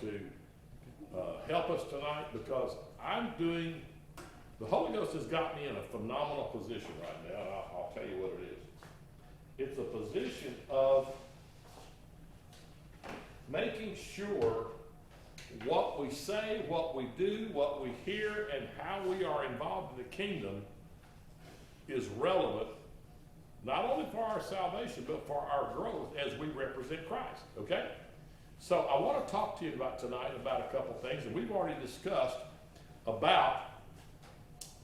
to help us tonight because the Holy Ghost has got me in a phenomenal position right now, and I'll tell you what it is. It's a position of making sure what we say, what we do, what we hear, and how we are involved in the kingdom is relevant, not only for our salvation, but for our growth as we represent Christ, okay? So I want to talk to you tonight about a couple things, and we've already discussed about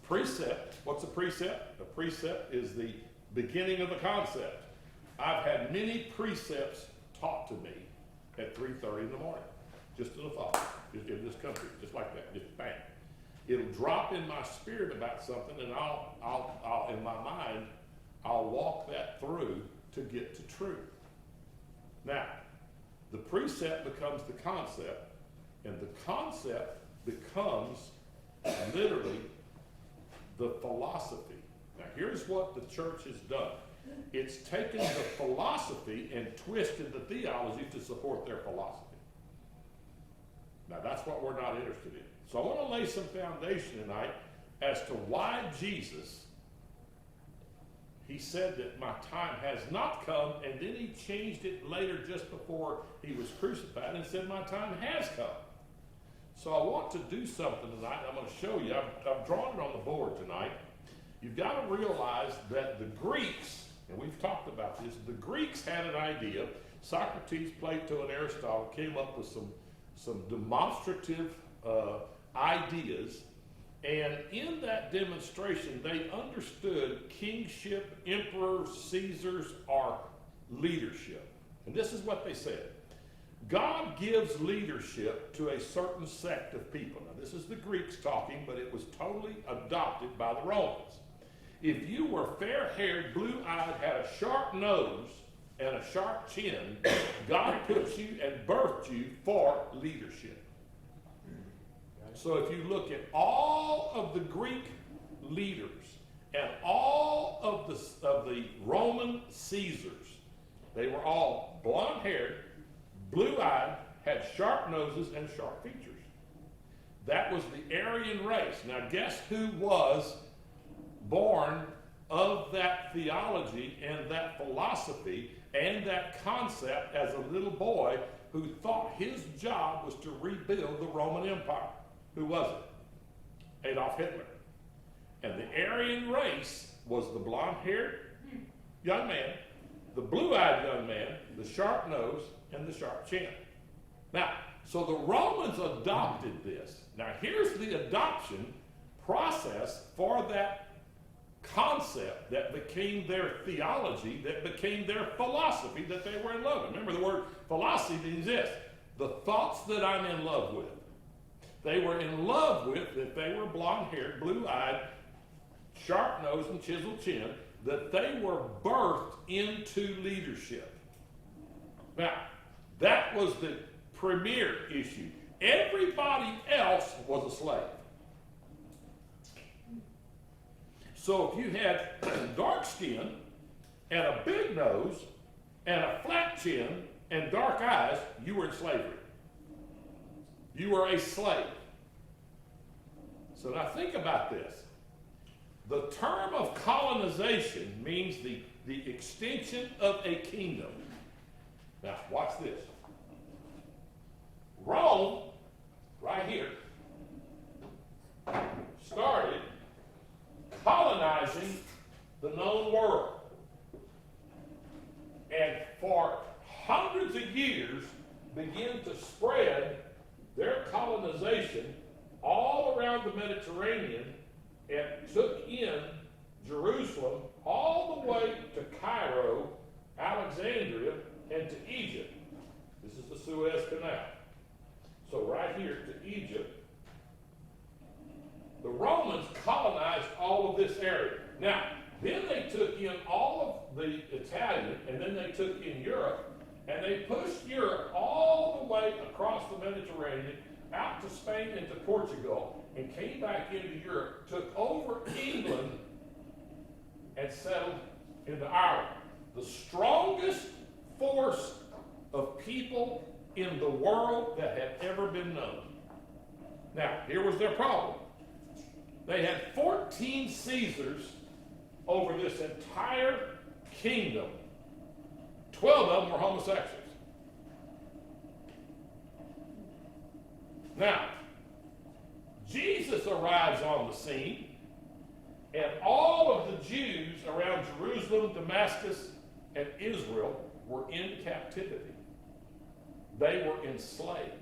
precept. What's a precept? A precept is the beginning of the concept. I've had many precepts taught to me at 3:30 in the morning, just in the thought, just in this country, just like that, just bang. It'll drop in my spirit about something, and I'll in my mind, I'll walk that through to get to truth. Now, the precept becomes the concept, and the concept becomes literally the philosophy. Now, here's what the church has done. It's taken the philosophy and twisted the theology to support their philosophy. Now, that's what we're not interested in. So I want to lay some foundation tonight as to why Jesus, he said that my time has not come, and then he changed it later just before he was crucified and said my time has come. So I want to do something tonight. I'm going to show you. I've drawn it on the board tonight. You've got to realize that the Greeks, and we've talked about this, the Greeks had an idea. Socrates, Plato, and Aristotle came up with some demonstrative ideas, and in that demonstration they understood kingship, emperors, Caesars are leadership. And this is what they said. God gives leadership to a certain sect of people. Now this is the Greeks talking, but it was totally adopted by the Romans. If you were fair-haired, blue-eyed, had a sharp nose and a sharp chin, God put you and birthed you for leadership. So if you look at all of the Greek leaders and all of the Roman Caesars, they were all blonde-haired, blue-eyed, had sharp noses and sharp features. That was the Aryan race. Now guess who was born of that theology and that philosophy and that concept as a little boy who thought his job was to rebuild the Roman Empire? Who was it? Adolf Hitler. And the Aryan race was the blonde-haired young man, the blue-eyed young man, the sharp nose, and the sharp chin. Now, so the Romans adopted this. Now, here's the adoption process for that concept that became their theology, that became their philosophy that they were in love with. Remember, the word philosophy means this: the thoughts that I'm in love with. They were in love with that they were blonde-haired, blue-eyed, sharp-nosed, and chiseled chin, that they were birthed into leadership. Now, that was the premier issue. Everybody else was a slave. So if you had dark skin and a big nose and a flat chin and dark eyes, you were in slavery. You were a slave. So now think about this. The term of colonization means the extension of a kingdom. Now, watch this. Rome, right here, started colonizing the known world. And for hundreds of years, began to spread their colonization all around the Mediterranean and took in Jerusalem all the way to Cairo, Alexandria, and to Egypt. This is the Suez Canal. So right here to Egypt, the Romans colonized all of this area. Now, then they took in all of the Italian, and then they took in Europe, and they pushed Europe all the way across the Mediterranean, out to Spain and to Portugal, and came back into Europe, took over England, and settled into Ireland. The strongest force of people in the world that had ever been known. Now, here was their problem. They had 14 Caesars over this entire kingdom. 12 of them were homosexuals. Now, Jesus arrives on the scene, and all of the Jews around Jerusalem, Damascus, and Israel were in captivity. They were enslaved.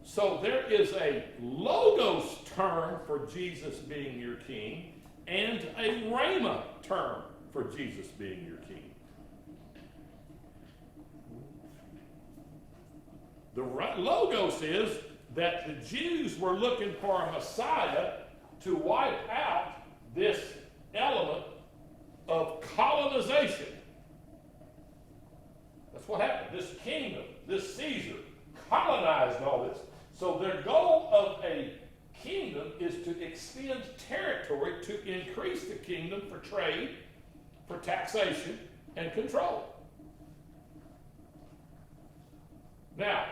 So there is a logos term for Jesus being your king and a rhema term for Jesus being your king. The logos is that the Jews were looking for a Messiah to wipe out this element of colonization. That's what happened. This kingdom, this Caesar, colonized all this. So their goal of a kingdom is to extend territory to increase the kingdom for trade, for taxation, and control. Now,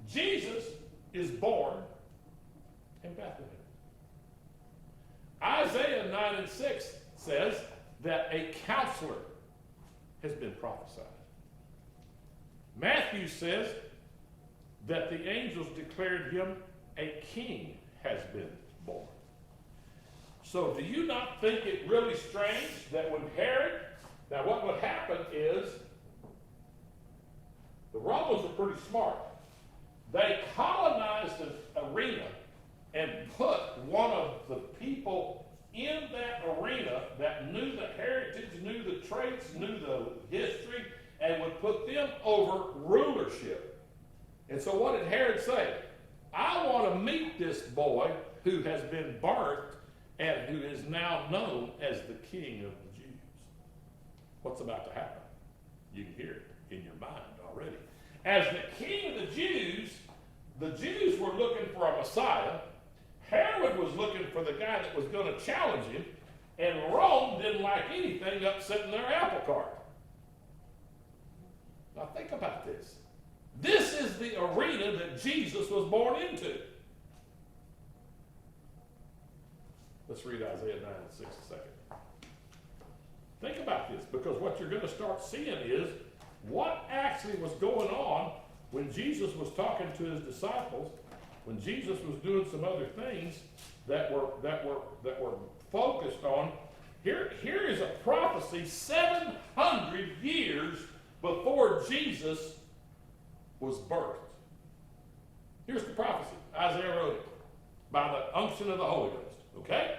Jesus is born in Bethlehem. Isaiah 9 and 6 says that a counselor has been prophesied. Matthew says that the angels declared him a king has been born. So do you not think it really strange that when Herod, now what would happen is, the Romans were pretty smart. They colonized an arena and put one of the people in that arena that knew the heritage, knew the traits, knew the history, and would put them over rulership. And so what did Herod say? I want to meet this boy who has been birthed and who is now known as the King of the Jews. What's about to happen? You can hear it in your mind already. As the King of the Jews were looking for a Messiah. Herod was looking for the guy that was going to challenge him, and Rome didn't like anything upsetting their apple cart. Now think about this. This is the arena that Jesus was born into. Let's read Isaiah 9 and 6 a second. Think about this, because what you're going to start seeing is what actually was going on when Jesus was talking to his disciples, when Jesus was doing some other things that were focused on. Here is a prophecy 700 years before Jesus was birthed. Here's the prophecy. Isaiah wrote it by the unction of the Holy Ghost. Okay?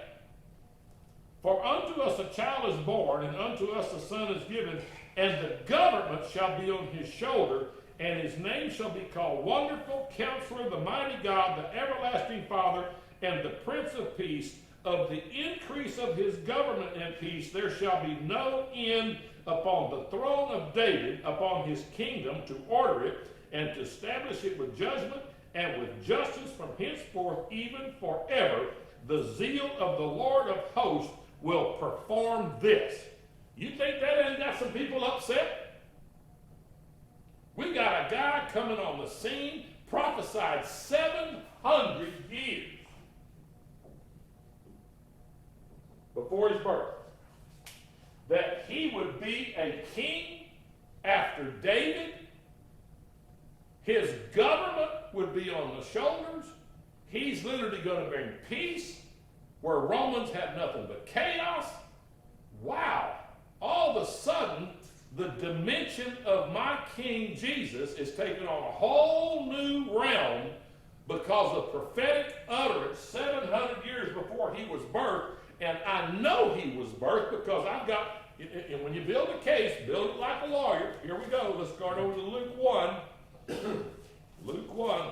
For unto us a child is born, and unto us a son is given, and the government shall be on his shoulder, and his name shall be called Wonderful, Counselor, the Mighty God, the Everlasting Father, and the Prince of Peace. Of the increase of his government and peace there shall be no end upon the throne of David, upon his kingdom, to order it, and to establish it with judgment and with justice from henceforth even forever. The zeal of the Lord of hosts will perform this. You think that ain't got some people upset? We got a guy coming on the scene, prophesied 700 years before his birth, that he would be a king after David. His government would be on the shoulders. He's literally going to bring peace where Romans had nothing but chaos. Wow. All of a sudden, the dimension of my King Jesus is taking on a whole new realm because of prophetic utterance 700 years before he was birthed. And I know he was birthed because I've got, and when you build a case, build it like a lawyer. Here we go. Let's start over to Luke 1. Luke 1.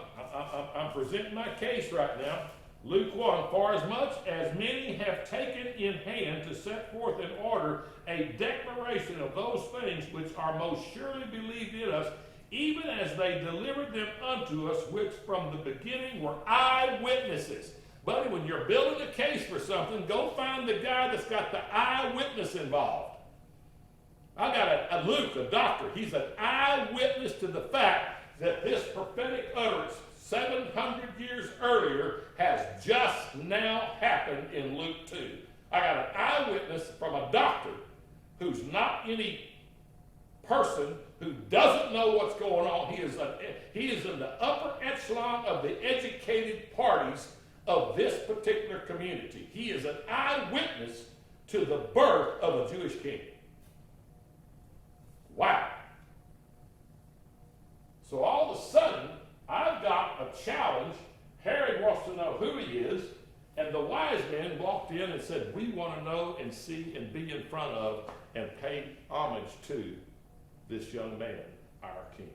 I'm presenting my case right now. Luke 1. For as much as many have taken in hand to set forth in order a declaration of those things which are most surely believed in us, even as they delivered them unto us, which from the beginning were eyewitnesses. Buddy, when you're building a case for something, go find the guy that's got the eyewitness involved. I got a Luke, a doctor. He's an eyewitness to the fact that this prophetic utterance 700 years earlier has just now happened in Luke 2. I got an eyewitness from a doctor who's not any person who doesn't know what's going on. He is in the upper echelon of the educated parties of this particular community. He is an eyewitness to the birth of a Jewish king. Wow. So all of a sudden, I've got a challenge. Herod wants to know who he is, and the wise men walked in and said, we want to know and see and be in front of and pay homage to this young man, our king.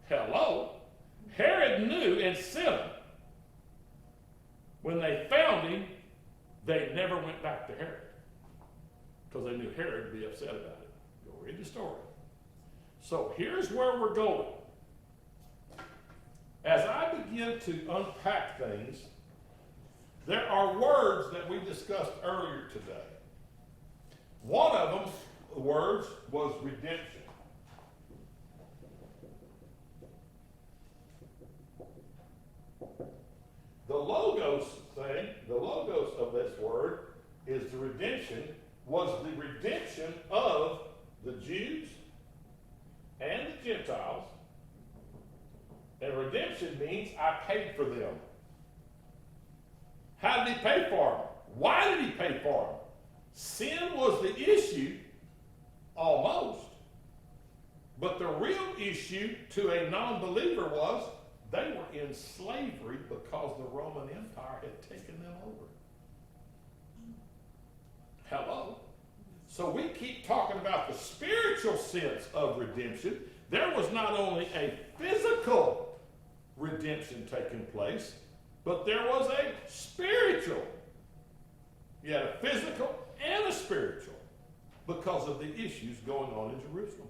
Hello? Herod knew and sent him. When they found him, they never went back to Herod because they knew Herod would be upset about it. Go read the story. So here's where we're going. As I begin to unpack things, there are words that we discussed earlier today. One of them, the words, was redemption. The logos thing, the logos of this word is the redemption, was the redemption of the Jews and the Gentiles. And redemption means I paid for them. How did he pay for them? Why did he pay for them? Sin was the issue, almost. But the real issue to a non-believer was they were in slavery because the Roman Empire had taken them over. Hello? So we keep talking about the spiritual sense of redemption. There was not only a physical redemption taking place, but there was a spiritual. You had a physical and a spiritual because of the issues going on in Jerusalem.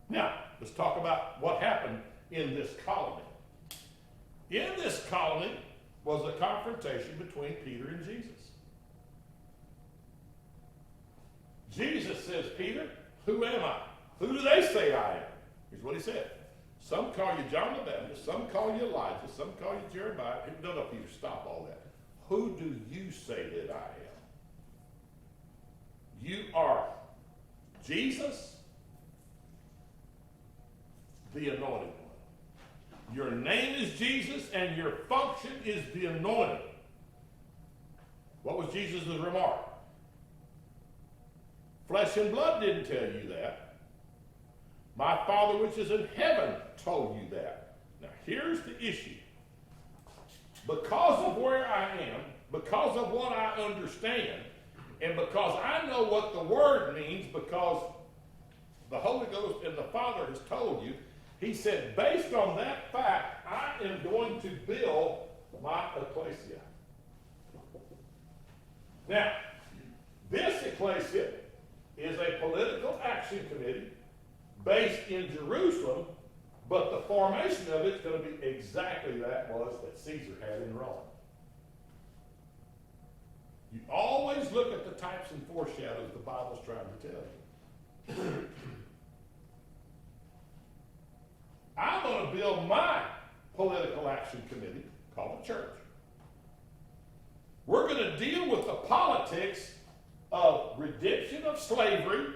Now, let's talk about what happened in this colony. In this colony was a confrontation between Peter and Jesus. Jesus says, Peter, who am I? Who do they say I am? Here's what he said. Some call you John the Baptist, some call you Elijah, some call you Jeremiah. No, Peter, stop all that. Who do you say that I am? You are Jesus, the anointed one. Your name is Jesus, and your function is the anointing. What was Jesus' remark? Flesh and blood didn't tell you that. My Father which is in heaven told you that. Now here's the issue. Because of where I am, because of what I understand, and because I know what the word means, because the Holy Ghost and the Father has told you, he said, based on that fact, I am going to build my ecclesia. Now, this ecclesia is a political action committee based in Jerusalem, but the formation of it's going to be exactly that Caesar had in Rome. You always look at the types and foreshadows the Bible's trying to tell you. I'm going to build my political action committee called the church. We're going to deal with the politics of redemption of slavery.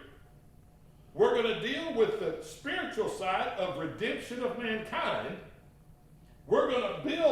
We're going to deal with the spiritual side of redemption of mankind. We're going to build